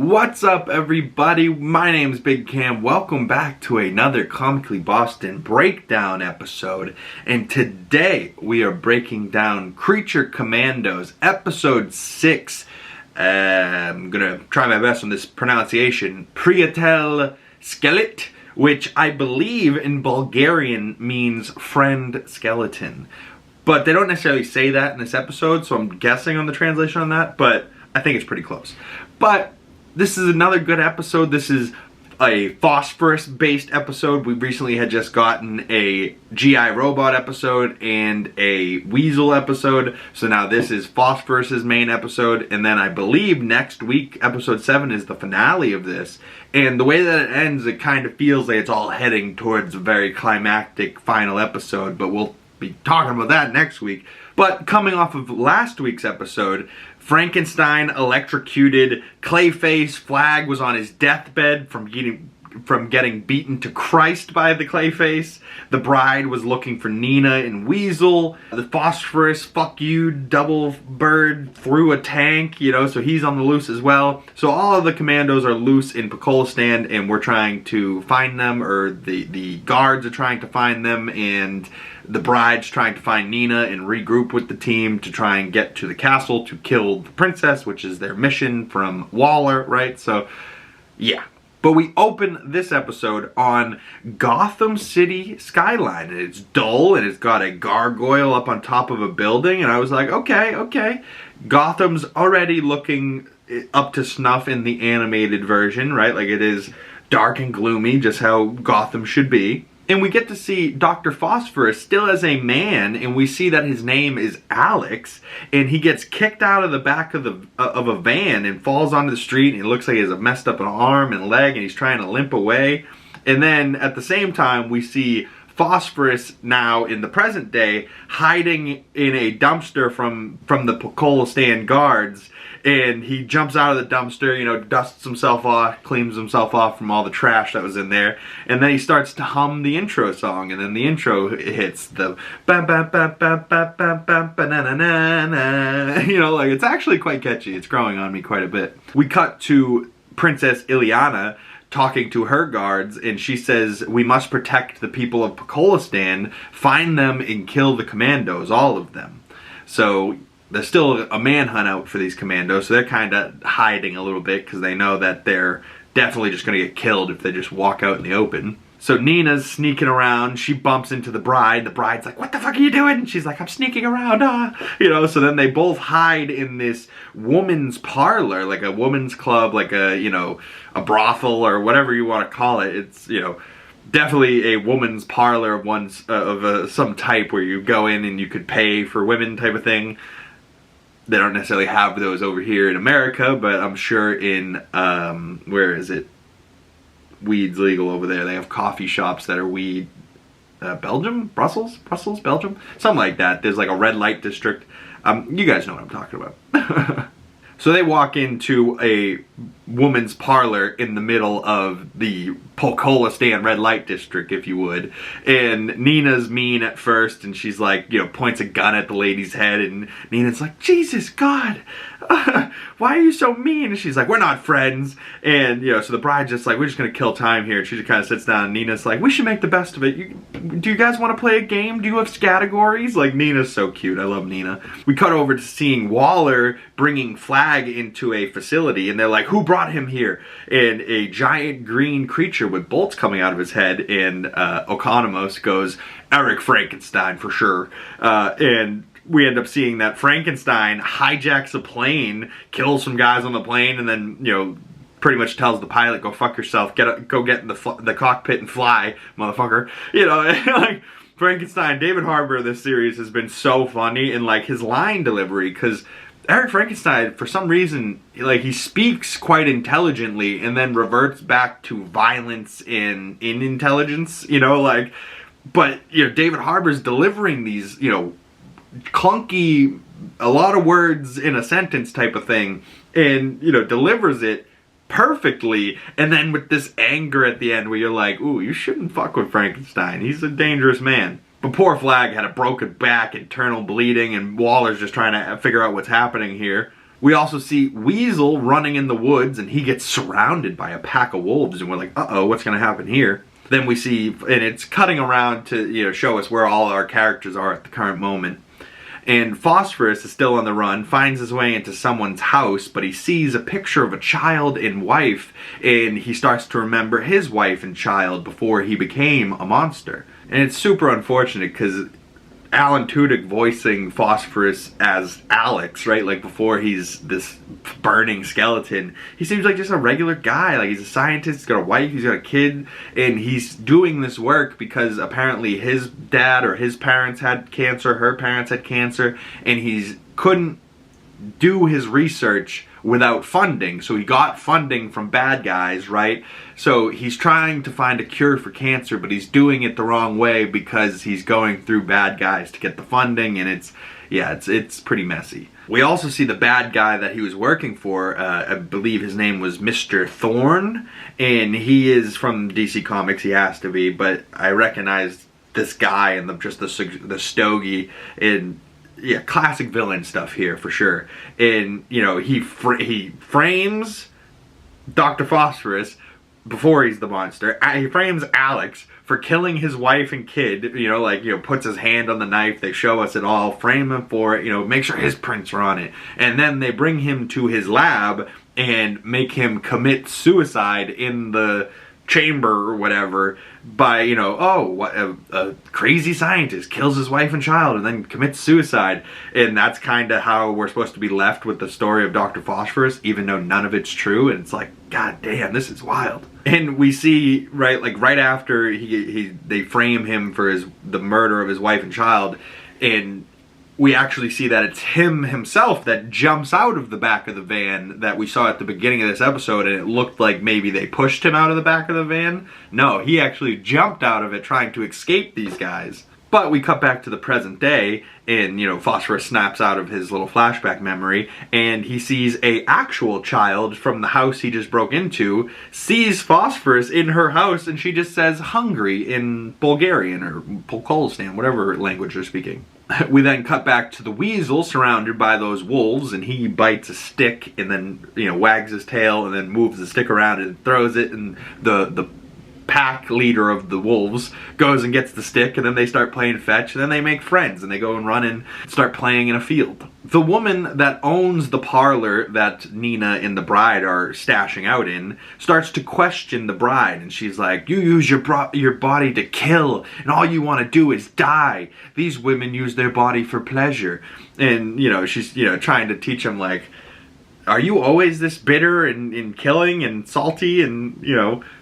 What's up, everybody? My name's Big Cam. Welcome back to another Comically Boston breakdown episode. And today we are breaking down Creature Commandos, episode 6. I'm gonna try my best on this pronunciation. Priyatel Skelet, which I believe in Bulgarian means friend skeleton. But they don't necessarily say that in this episode, so I'm guessing on the translation on that, but I think it's pretty close. But this is another good episode. This is a Phosphorus-based episode. We recently had just gotten a GI Robot episode and a Weasel episode. So now this is Phosphorus' main episode. And then I believe next week, episode 7, is the finale of this. And the way that it ends, it kind of feels like it's all heading towards a very climactic final episode. But we'll be talking about that next week. But coming off of last week's episode, Frankenstein electrocuted Clayface. Flag was on his deathbed from getting beaten to Christ by the Clayface. The bride was looking for Nina and Weasel. The Phosphorus, fuck you, double bird threw a tank, so he's on the loose as well. So all of the commandos are loose in Pokholistan, and we're trying to find them, or the guards are trying to find them, and the bride's trying to find Nina and regroup with the team to try and get to the castle to kill the princess, which is their mission from Waller, right? So, yeah. But we open this episode on Gotham City skyline. And it's dull, and it's got a gargoyle up on top of a building, and I was like, okay. Gotham's already looking up to snuff in the animated version, right? Like, it is dark and gloomy, just how Gotham should be. And we get to see Dr. Phosphorus still as a man, and we see that his name is Alex, and he gets kicked out of the back of a van and falls onto the street, and it looks like he has a messed up an arm and leg, and he's trying to limp away. And then at the same time, we see Phosphorus now in the present day hiding in a dumpster from the Pokholistan guards, and he jumps out of the dumpster, dusts himself off, cleans himself off from all the trash that was in there, and then he starts to hum the intro song, and then the intro hits the bam bam bam bam bam bam bam banana na na. Like, it's actually quite catchy. It's growing on me quite a bit. We cut to Princess Ileana talking to her guards, and she says, we must protect the people of Pokholistan, find them and kill the commandos, all of them. So there's still a manhunt out for these commandos, so they're kind of hiding a little bit because they know that they're definitely just going to get killed if they just walk out in the open. So Nina's sneaking around. She bumps into the bride. The bride's like, what the fuck are you doing? And she's like, I'm sneaking around. So then they both hide in this woman's parlor, like a woman's club, like a brothel or whatever you want to call it. It's, definitely a woman's parlor of some type where you go in and you could pay for women type of thing. They don't necessarily have those over here in America, but I'm sure in, where is it? Weed's legal over there. They have coffee shops that are weed. Belgium? Brussels, Belgium? Something like that. There's like a red light district. You guys know what I'm talking about. So they walk into a woman's parlor in the middle of the Pokholistan red light district, if you would. And Nina's mean at first, and she's like, points a gun at the lady's head, and Nina's like, Jesus God, why are you so mean? And she's like, we're not friends. And, so the bride's just like, we're just going to kill time here. And she just kind of sits down, and Nina's like, we should make the best of it. Do you guys want to play a game? Do you have categories? Like, Nina's so cute. I love Nina. We cut over to seeing Waller bringing Flag into a facility, and they're like, who brought him here? And a giant green creature with bolts coming out of his head, and Okonomos goes, Eric Frankenstein for sure. And we end up seeing that Frankenstein hijacks a plane, kills some guys on the plane, and then, pretty much tells the pilot, go fuck yourself, go get in the cockpit and fly, motherfucker. Like, Frankenstein, David Harbour of this series has been so funny in, like, his line delivery, because Eric Frankenstein, for some reason, like, he speaks quite intelligently and then reverts back to violence and inintelligence, but, David Harbour's delivering these, clunky, a lot of words in a sentence type of thing, and, delivers it perfectly, and then with this anger at the end where you're like, ooh, you shouldn't fuck with Frankenstein. He's a dangerous man. But poor Flag had a broken back, internal bleeding, and Waller's just trying to figure out what's happening here. We also see Weasel running in the woods, and he gets surrounded by a pack of wolves, and we're like, uh-oh, what's going to happen here? Then we see, and it's cutting around to, show us where all our characters are at the current moment. And Phosphorus is still on the run, finds his way into someone's house, but he sees a picture of a child and wife, and he starts to remember his wife and child before he became a monster. And it's super unfortunate because Alan Tudyk voicing Phosphorus as Alex, right? Like before he's this burning skeleton, he seems like just a regular guy. Like he's a scientist, he's got a wife, he's got a kid, and he's doing this work because apparently his dad or his parents had cancer, her parents had cancer, and he couldn't do his research without funding. So he got funding from bad guys, right? So he's trying to find a cure for cancer, but he's doing it the wrong way because he's going through bad guys to get the funding, and it's pretty messy. We also see the bad guy that he was working for, I believe his name was Mr. Thorn, and he is from DC Comics, he has to be, but I recognize this guy and the stogie, and yeah, classic villain stuff here for sure. And he frames Dr. Phosphorus before he's the monster. He frames Alex for killing his wife and kid. Puts his hand on the knife. They show us it all. Frame him for it. Make sure his prints are on it. And then they bring him to his lab and make him commit suicide in the chamber or whatever by, a crazy scientist kills his wife and child and then commits suicide. And that's kind of how we're supposed to be left with the story of Dr. Phosphorus, even though none of it's true. And it's like, god damn, this is wild. And we see, right after they frame him for the murder of his wife and child, and we actually see that it's him himself that jumps out of the back of the van that we saw at the beginning of this episode, and it looked like maybe they pushed him out of the back of the van. No, he actually jumped out of it trying to escape these guys. But we cut back to the present day, and, Phosphorus snaps out of his little flashback memory, and he sees a actual child from the house he just broke into, sees Phosphorus in her house, and she just says hungry in Bulgarian, or Polkolistan, whatever language they're speaking. We then cut back to the Weasel surrounded by those wolves, and he bites a stick and then, wags his tail and then moves the stick around and throws it, and the pack leader of the wolves goes and gets the stick, and then they start playing fetch, and then they make friends and they go and run and start playing in a field. The woman that owns the parlor that Nina and the bride are stashing out in starts to question the bride, and she's like, you use your body to kill, and all you want to do is die. These women use their body for pleasure. And she's trying to teach him, like, are you always this bitter and killing and salty? And,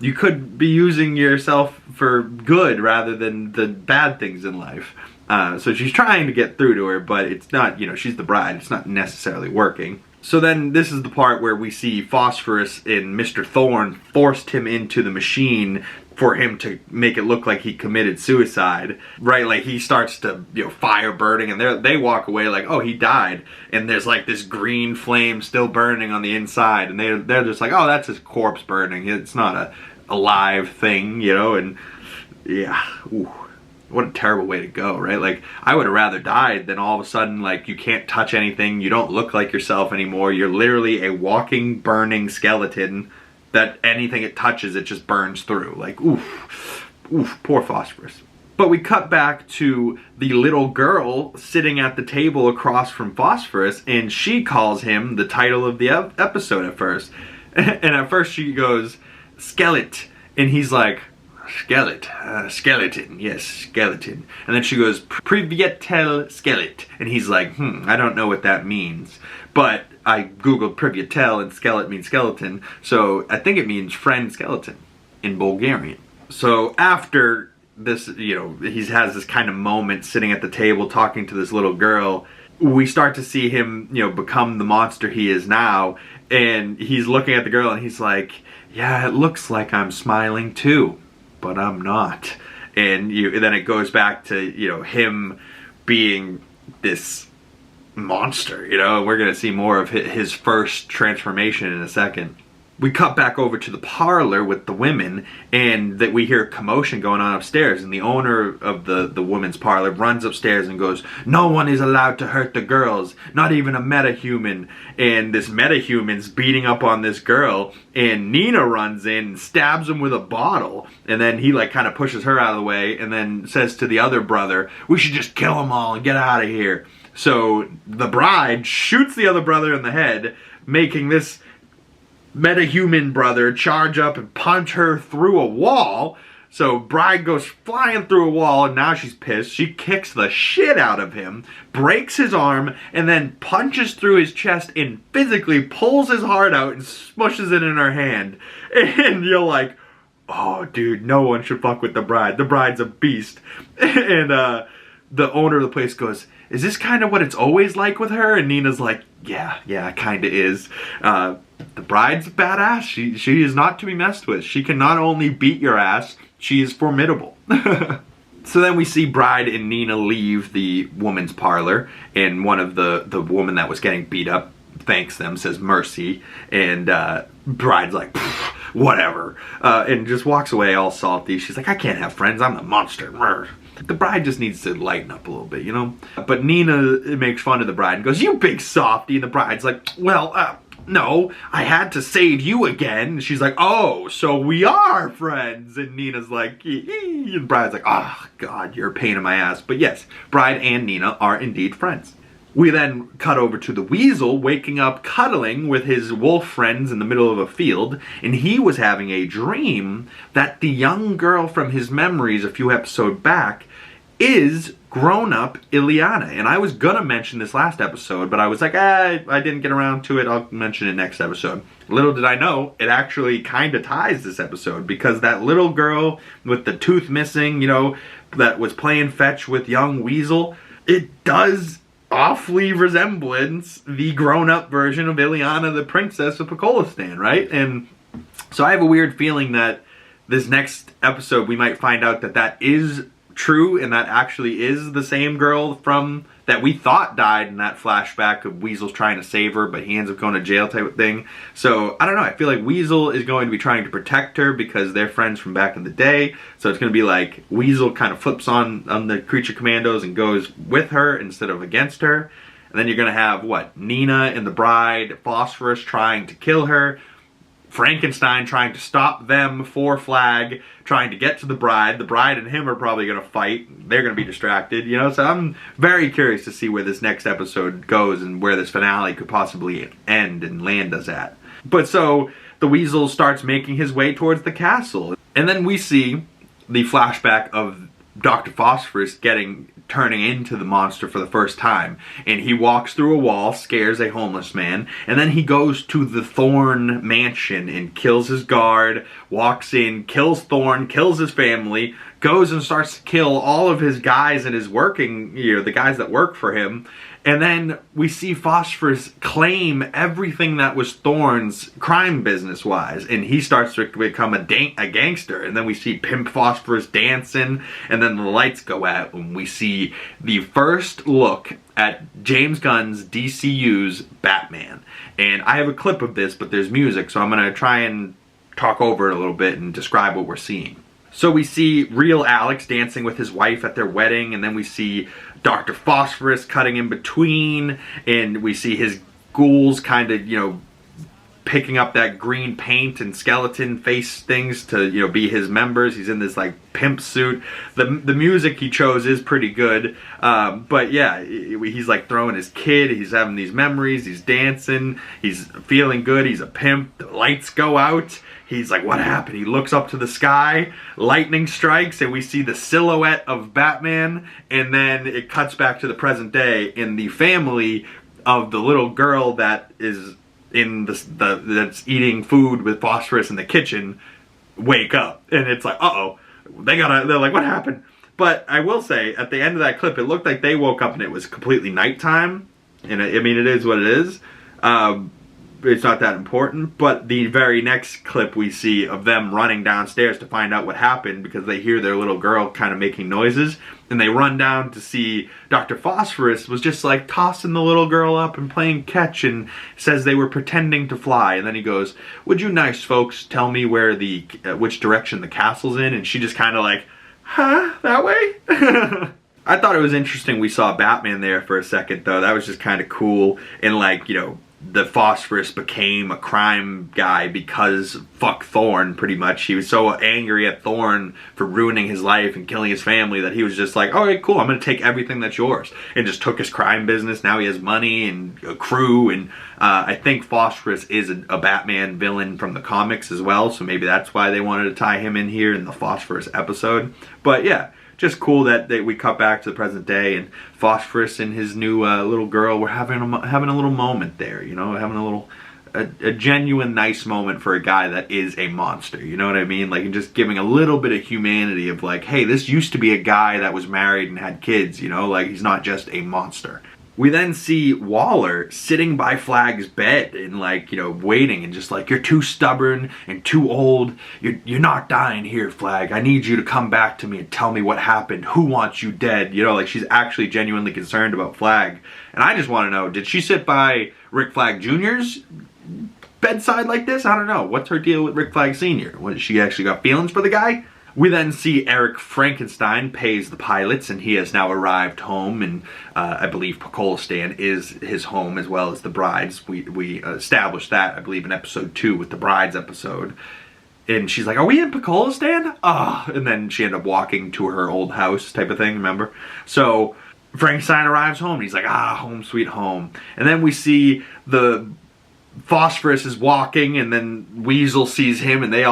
you could be using yourself for good rather than the bad things in life. So she's trying to get through to her, but it's not, she's the bride. It's not necessarily working. So then this is the part where we see Phosphorus and Mr. Thorn forced him into the machine for him to make it look like he committed suicide, right? Like he starts to, fire burning, and they walk away like, oh, he died. And there's like this green flame still burning on the inside, and they're just like, oh, that's his corpse burning. It's not a live thing, and yeah, ooh, what a terrible way to go, right? Like, I would have rather died than all of a sudden, like, you can't touch anything, you don't look like yourself anymore, you're literally a walking, burning skeleton that anything it touches, it just burns through. Like, oof, poor Phosphorus. But we cut back to the little girl sitting at the table across from Phosphorus, and she calls him the title of the episode at first. And at first she goes, Skelet. And he's like, skeleton, yes, skeleton. And then she goes, Priyatel Skelet. And he's like, I don't know what that means. But I googled Priyatel, and Skelet means skeleton, so I think it means friend skeleton in Bulgarian. So after this, he has this kind of moment sitting at the table talking to this little girl, we start to see him, become the monster he is now, and he's looking at the girl and he's like, yeah, it looks like I'm smiling too, but I'm not. And then it goes back to, him being this monster, and we're gonna see more of his first transformation in a second. we cut back over to the parlor with the women, and that we hear commotion going on upstairs, and the owner of the women's parlor runs upstairs and goes, "No one is allowed to hurt the girls, not even a metahuman." And this metahuman's beating up on this girl, and Nina runs in and stabs him with a bottle, and then he like kind of pushes her out of the way and then says to the other brother, "We should just kill them all and get out of here." So the bride shoots the other brother in the head, making this metahuman brother charge up and punch her through a wall. So bride goes flying through a wall, and now she's pissed. She kicks the shit out of him, breaks his arm, and then punches through his chest and physically pulls his heart out and smushes it in her hand. And you're like, oh dude, no one should fuck with the bride. The bride's a beast. And the owner of the place goes, "Is this kind of what it's always like with her?" And Nina's like, yeah, it kind of is. The bride's badass. She is not to be messed with. She can not only beat your ass, she is formidable. So then we see Bride and Nina leave the woman's parlor, and one of the woman that was getting beat up thanks them, says mercy, and Bride's like, whatever, and just walks away all salty. She's like, "I can't have friends, I'm the monster." The bride just needs to lighten up a little bit, you know? But Nina makes fun of the bride and goes, "You big softy," and the bride's like, "Well, no, I had to save you again." And she's like, "Oh, so we are friends." And Nina's like, "Ee," and Bride's like, "Oh, God, you're a pain in my ass." But yes, Bride and Nina are indeed friends. We then cut over to the Weasel waking up cuddling with his wolf friends in the middle of a field, and he was having a dream that the young girl from his memories a few episodes back is grown-up Ileana. And I was gonna mention this last episode, but I was like, I didn't get around to it, I'll mention it next episode. Little did I know, it actually kind of ties this episode, because that little girl with the tooth missing, you know, that was playing fetch with young Weasel, it does awfully resemblance the grown-up version of Ileana, the princess of Pakistan, right? And so I have a weird feeling that this next episode we might find out that that is true, and that actually is the same girl from that we thought died in that flashback of Weasel's trying to save her, but he ends up going to jail type of thing. So I don't know, I feel like Weasel is going to be trying to protect her because they're friends from back in the day. So it's going to be like Weasel kind of flips on the creature commandos and goes with her instead of against her. And then you're going to have, what, Nina and the bride, Phosphorus trying to kill her, Frankenstein trying to stop them, for Flag trying to get to the bride. The bride and him are probably going to fight. They're going to be distracted, you know? So I'm very curious to see where this next episode goes and where this finale could possibly end and land us at. But so the Weasel starts making his way towards the castle. And then we see the flashback of Dr. Phosphorus turning into the monster for the first time. And he walks through a wall, scares a homeless man, and then he goes to the Thorn mansion and kills his guard, walks in, kills Thorn, kills his family, goes and starts to kill all of his guys and his working, you know, the guys that work for him. And then we see Phosphorus claim everything that was Thorn's crime business-wise, and he starts to become a gangster. And then we see Pimp Phosphorus dancing, and then the lights go out, and we see the first look at James Gunn's DCU's Batman. And I have a clip of this, but there's music, so I'm going to try and talk over it a little bit and describe what we're seeing. So we see real Alex dancing with his wife at their wedding, and then we see Dr. Phosphorus cutting in between, and we see his ghouls kind of, you know, picking up that green paint and skeleton face things to, you know, be his members. He's in this like pimp suit. The music he chose is pretty good, but yeah, he's like throwing his kid, he's having these memories, he's dancing, he's feeling good, he's a pimp. The lights go out. He's like, what happened? He looks up to the sky, lightning strikes, and we see the silhouette of Batman, and then it cuts back to the present day, in the family of the little girl that is in that's eating food with Phosphorus in the kitchen wake up. And it's like, uh-oh, they're like, what happened? But I will say, at the end of that clip, it looked like they woke up and it was completely nighttime. And I mean, it is what it is. it's not that important. But the very next clip we see of them running downstairs to find out what happened, because they hear their little girl kind of making noises, and they run down to see Dr. Phosphorus was just like tossing the little girl up and playing catch, and says they were pretending to fly. And then he goes, "Would you nice folks tell me where the which direction the castle's in?" And she just kind of like, "Huh? That way?" I thought it was interesting we saw Batman there for a second, though. That was just kind of cool. And like, you know, the Phosphorus became a crime guy because fuck Thorn, pretty much. He was so angry at Thorn for ruining his life and killing his family that he was just like, "All right, cool, I'm gonna take everything that's yours." And just took his crime business. Now he has money and a crew. And I think Phosphorus is a Batman villain from the comics as well, so maybe that's why they wanted to tie him in here in the Phosphorus episode. But yeah, just cool that we cut back to the present day, and Phosphorus and his new little girl were having a little moment there, you know, having a genuine nice moment for a guy that is a monster, you know what I mean? Like, just giving a little bit of humanity of like, hey, this used to be a guy that was married and had kids, you know, like he's not just a monster. We then see Waller sitting by Flag's bed and like, you know, waiting and just like, "You're too stubborn and too old. You're not dying here, Flag. I need you to come back to me and tell me what happened. Who wants you dead?" You know, like she's actually genuinely concerned about Flag. And I just want to know, did she sit by Rick Flag Jr.'s bedside like this? I don't know. What's her deal with Rick Flag Sr.? What, she actually got feelings for the guy? We then see Eric Frankenstein pays the pilots, and he has now arrived home, and I believe Pokolistan is his home as well as the bride's. We established that, I believe, in episode 2 with the bride's episode. And she's like, "Are we in Pokolistan?" Oh, and then she ended up walking to her old house type of thing, remember? So Frankenstein arrives home, and he's like, "Ah, home sweet home." And then we see the Phosphorus is walking, and then Weasel sees him, and they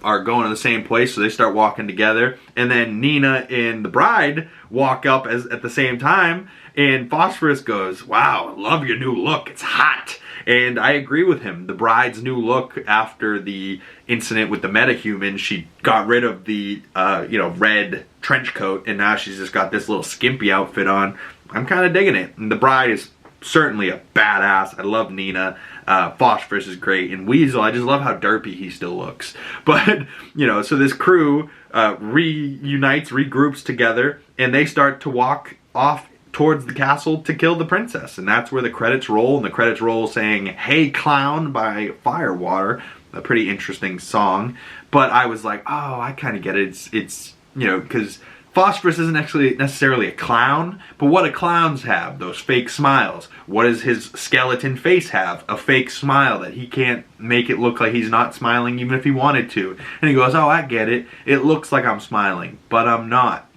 are going to the same place, so they start walking together. And then Nina and the bride walk up at the same time, and Phosphorus goes, "Wow, I love your new look, it's hot." And I agree with him. The bride's new look after the incident with the metahuman, she got rid of the you know, red trench coat, and now she's just got this little skimpy outfit on. I'm kind of digging it. And the bride is certainly a badass. I love Nina. Phosphorus is great, and Weasel, I just love how derpy he still looks. But, you know, so this crew regroups together, and they start to walk off towards the castle to kill the princess. And that's where the credits roll, and the credits roll saying, "Hey Clown" by Firewater. A pretty interesting song. But I was like, oh, I kind of get it. It's you know, because Phosphorus isn't actually necessarily a clown, but what do clowns have? Those fake smiles. What does his skeleton face have? A fake smile that he can't make it look like he's not smiling even if he wanted to. And he goes, "Oh, I get it. It looks like I'm smiling, but I'm not."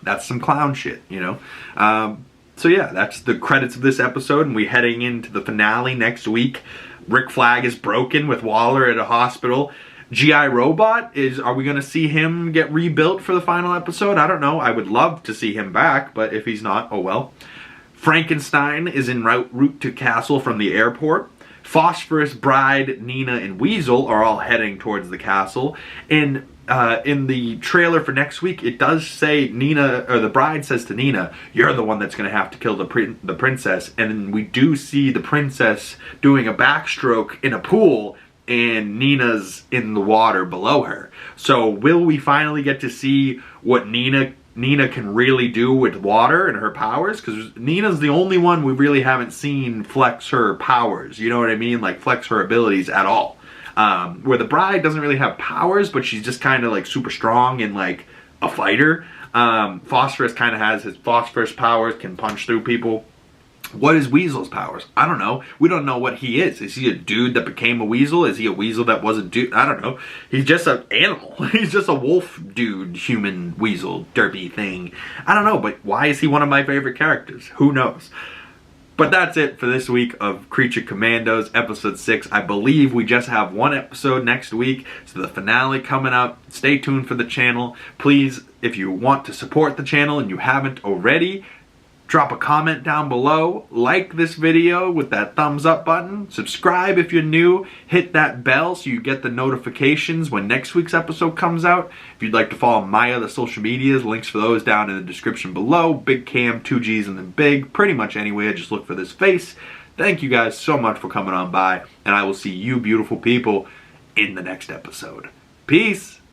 That's some clown shit, you know? So yeah, that's the credits of this episode, and we're heading into the finale next week. Rick Flag is broken with Waller at a hospital. G.I. Robot, are we going to see him get rebuilt for the final episode? I don't know. I would love to see him back, but if he's not, oh well. Frankenstein is en route to castle from the airport. Phosphorus, Bride, Nina, and Weasel are all heading towards the castle. And in the trailer for next week, it does say Nina, or the bride says to Nina, "You're the one that's going to have to kill the princess." And then we do see the princess doing a backstroke in a pool, and Nina's in the water below her. So will we finally get to see what Nina can really do with water and her powers? Because Nina's the only one we really haven't seen flex her powers, you know what I mean? Like flex her abilities at all. Where the bride doesn't really have powers, but she's just kind of like super strong and like a fighter. Phosphorus kind of has his phosphorus powers, can punch through people. What is Weasel's powers? I don't know. We don't know what he is. Is he a dude that became a weasel? Is he a weasel that was a dude? I don't know. He's just an animal. He's just a wolf dude, human weasel, derpy thing. I don't know, but why is he one of my favorite characters? Who knows? But that's it for this week of Creature Commandos, episode 6. I believe we just have one episode next week, so the finale coming up. Stay tuned for the channel. Please, if you want to support the channel and you haven't already, drop a comment down below, like this video with that thumbs up button, subscribe if you're new, hit that bell so you get the notifications when next week's episode comes out. If you'd like to follow my other social medias, links for those down in the description below. Big Cam, 2 G's and then Big, pretty much anywhere, just look for this face. Thank you guys so much for coming on by, and I will see you beautiful people in the next episode. Peace!